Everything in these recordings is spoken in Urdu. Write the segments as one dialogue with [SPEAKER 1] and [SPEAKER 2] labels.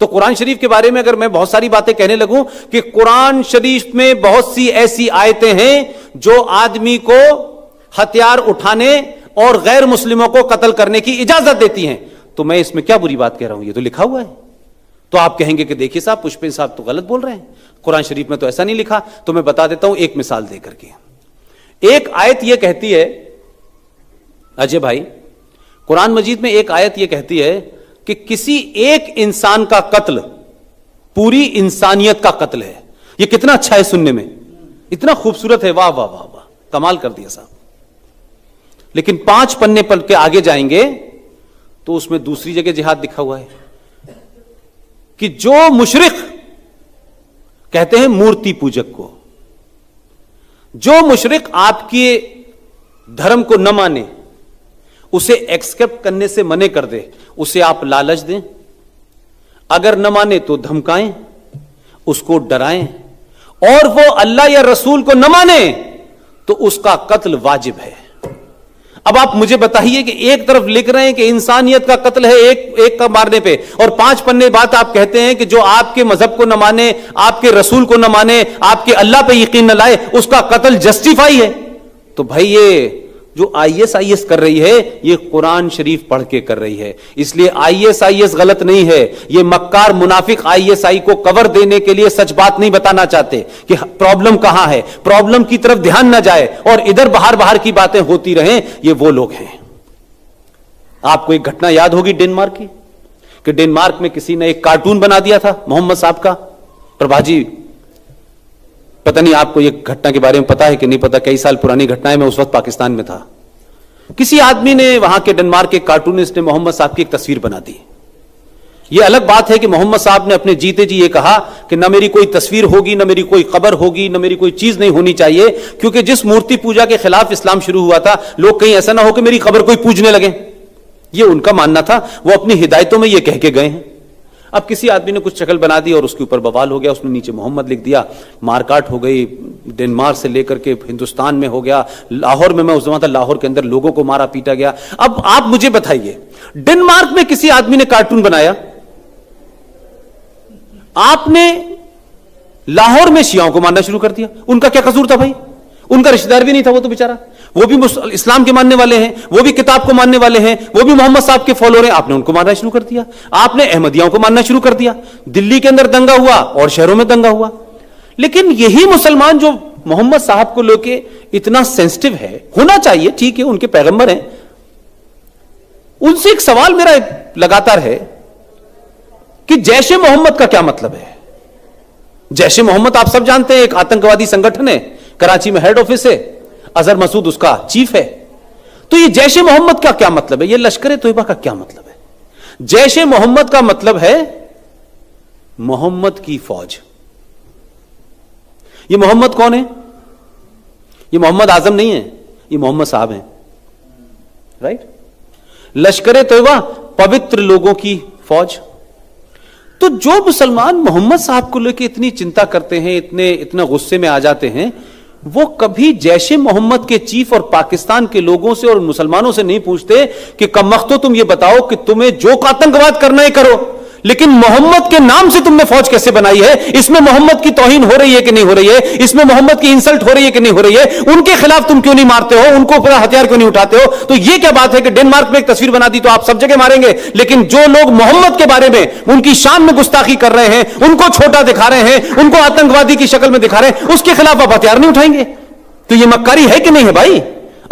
[SPEAKER 1] تو قرآن شریف کے بارے میں اگر میں بہت ساری باتیں کہنے لگوں کہ قرآن شریف میں بہت سی ایسی آیتیں ہیں جو آدمی کو ہتھیار اٹھانے اور غیر مسلموں کو قتل کرنے کی اجازت دیتی ہیں، تو میں اس میں کیا بری بات کہہ رہا ہوں؟ یہ تو لکھا ہوا ہے. تو آپ کہیں گے کہ دیکھیے صاحب، پشپن صاحب تو غلط بول رہے ہیں، قرآن شریف میں تو ایسا نہیں لکھا. تو میں بتا دیتا ہوں ایک مثال دے کر کے. ایک آیت یہ کہتی ہے اجے بھائی، قرآن مجید میں ایک آیت یہ کہتی ہے کہ کسی ایک انسان کا قتل پوری انسانیت کا قتل ہے. یہ کتنا اچھا ہے سننے میں، اتنا خوبصورت ہے، واہ واہ واہ واہ، کمال کر دیا صاحب. لیکن 5 پنے پڑھ کے آگے جائیں گے تو اس میں دوسری جگہ جہاد لکھا ہوا ہے کہ جو مشرک کہتے ہیں مورتی پوجک کو، جو مشرک آپ کے دھرم کو نہ مانے، اسے ایکسپٹ کرنے سے منع کر دے، اسے آپ لالچ دیں، اگر نہ مانے تو دھمکائیں، اس کو ڈرائیں، اور وہ اللہ یا رسول کو نہ مانے تو اس کا قتل واجب ہے. اب آپ مجھے بتائیے کہ ایک طرف لکھ رہے ہیں کہ انسانیت کا قتل ہے ایک کا مارنے پہ، اور 5 پنے بات آپ کہتے ہیں کہ جو آپ کے مذہب کو نہ مانے، آپ کے رسول کو نہ مانے، آپ کے اللہ پہ یقین نہ لائے، اس کا قتل جسٹیفائی ہے. تو بھائی یہ جو IS کر رہی ہے یہ قرآن شریف پڑھ کے کر رہی ہے. اس لیے IS غلط نہیں ہے، یہ مکار منافق ISI کو کور دینے کے لیے سچ بات نہیں بتانا چاہتے کہ پرابلم کہاں ہے، پرابلم کی طرف دھیان نہ جائے اور ادھر باہر کی باتیں ہوتی رہیں. یہ وہ لوگ ہیں. آپ کو ایک گھٹنا یاد ہوگی ڈنمارک کی، کہ ڈنمارک میں کسی نے ایک کارٹون بنا دیا تھا محمد صاحب کا. پربھا جی پتہ نہیں آپ کو یہ گھٹنا کے بارے میں پتا ہے کہ نہیں پتا، کئی سال پرانی گھٹنا ہے، میں اس وقت پاکستان میں تھا. کسی آدمی نے وہاں کے ڈنمارک کے کارٹونسٹ نے محمد صاحب کی ایک تصویر بنا دی. یہ الگ بات ہے کہ محمد صاحب نے اپنے جیتے جی یہ کہا کہ نہ میری کوئی تصویر ہوگی، نہ میری کوئی قبر ہوگی، نہ میری کوئی چیز نہیں ہونی چاہیے، کیونکہ جس مورتی پوجا کے خلاف اسلام شروع ہوا تھا، لوگ کہیں ایسا نہ ہو کہ میری قبر کوئی پوجنے لگے. یہ ان کا ماننا تھا، وہ اپنی ہدایتوں میں یہ کہہ کے گئے ہیں. اب کسی آدمی نے کچھ شکل بنا دی اور اس کے اوپر بوال ہو گیا، اس نے نیچے محمد لکھ دیا، مارکاٹ ہو گئی، ڈنمارک سے لے کر کے ہندوستان میں ہو گیا، لاہور میں اس زمان تھا، لاہور کے اندر لوگوں کو مارا پیٹا گیا. اب آپ مجھے بتائیے، ڈنمارک میں کسی آدمی نے کارٹون بنایا، آپ نے لاہور میں شیعوں کو مارنا شروع کر دیا. ان کا کیا قصور تھا بھائی؟ ان کا رشتہ دار بھی نہیں تھا وہ تو بیچارہ، وہ بھی اسلام کے ماننے والے ہیں، وہ بھی کتاب کو ماننے والے ہیں، وہ بھی محمد صاحب کے فالوور ہیں. آپ نے ان کو مارنا شروع کر دیا، آپ نے احمدیوں کو مارنا شروع کر دیا. دلی کے اندر دنگا ہوا اور شہروں میں دنگا ہوا. لیکن یہی مسلمان جو محمد صاحب کو لے کے اتنا سینسٹیو ہے، ہونا چاہیے، ٹھیک ہے ان کے پیغمبر ہیں، ان سے ایک سوال میرا لگاتار ہے کہ جیش محمد کا کیا مطلب ہے؟ جیش محمد آپ سب جانتے ہیں ایک آتنکوادی سنگٹھن ہے، کراچی میں ہیڈ آفس ہے، اظہر مسعود اس کا چیف ہے. تو یہ جیش محمد کا کیا مطلب ہے؟ یہ لشکر طیبہ کا کیا مطلب ہے؟ جیش محمد کا مطلب ہے محمد کی فوج. یہ محمد کون ہے؟ یہ محمد اعظم نہیں ہے، یہ محمد صاحب ہیں، رائٹ؟ لشکر طیبہ پوتر لوگوں کی فوج. تو جو مسلمان محمد صاحب کو لے کے اتنی چنتا کرتے ہیں، اتنا غصے میں آ جاتے ہیں، وہ کبھی جیش محمد کے چیف اور پاکستان کے لوگوں سے اور مسلمانوں سے نہیں پوچھتے کہ کمبختو تم یہ بتاؤ کہ تمہیں جو آتنکواد کرنا ہے کرو، لیکن محمد کے نام سے تم نے فوج کیسے بنائی ہے؟ اس میں محمد کی توہین ہو رہی ہے کہ نہیں ہو رہی ہے؟ اس میں محمد کی انسلٹ ہو رہی ہے کہ نہیں ہو رہی ہے؟ ان کے خلاف تم کیوں نہیں مارتے ہو؟ ان کو پورا ہتھیار کیوں نہیں اٹھاتے ہو؟ تو یہ کیا بات ہے کہ ڈنمارک میں ایک تصویر بنا دی تو آپ سب جگہ ماریں گے، لیکن جو لوگ محمد کے بارے میں ان کی شان میں گستاخی کر رہے ہیں، ان کو چھوٹا دکھا رہے ہیں، ان کو آتنکوادی کی شکل میں دکھا رہے ہیں، اس کے خلاف آپ ہتھیار نہیں اٹھائیں گے؟ تو یہ مکاری ہے کہ نہیں ہے بھائی؟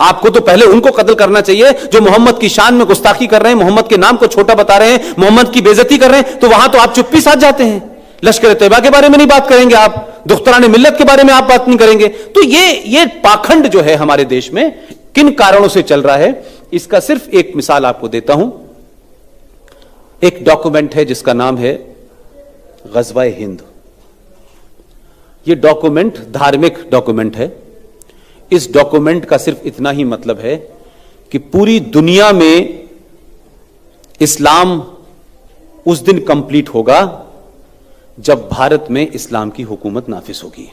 [SPEAKER 1] آپ کو تو پہلے ان کو قتل کرنا چاہیے جو محمد کی شان میں گستاخی کر رہے ہیں، محمد کے نام کو چھوٹا بتا رہے ہیں، محمد کی بے عزتی کر رہے ہیں. تو وہاں تو آپ چپی ساتھ جاتے ہیں. لشکر طیبہ کے بارے میں نہیں بات کریں گے آپ، دختران ملت کے بارے میں آپ بات نہیں کریں گے. تو یہ پاکھنڈ جو ہے ہمارے دیش میں کن کارنوں سے چل رہا ہے، اس کا صرف ایک مثال آپ کو دیتا ہوں. ایک ڈاکومنٹ ہے جس کا نام ہے غزوہ ہند. یہ ڈاکومنٹ دھارمک ڈاکومنٹ ہے. اس ڈاکومنٹ کا صرف اتنا ہی مطلب ہے کہ پوری دنیا میں اسلام اس دن کمپلیٹ ہوگا جب بھارت میں اسلام کی حکومت نافذ ہوگی.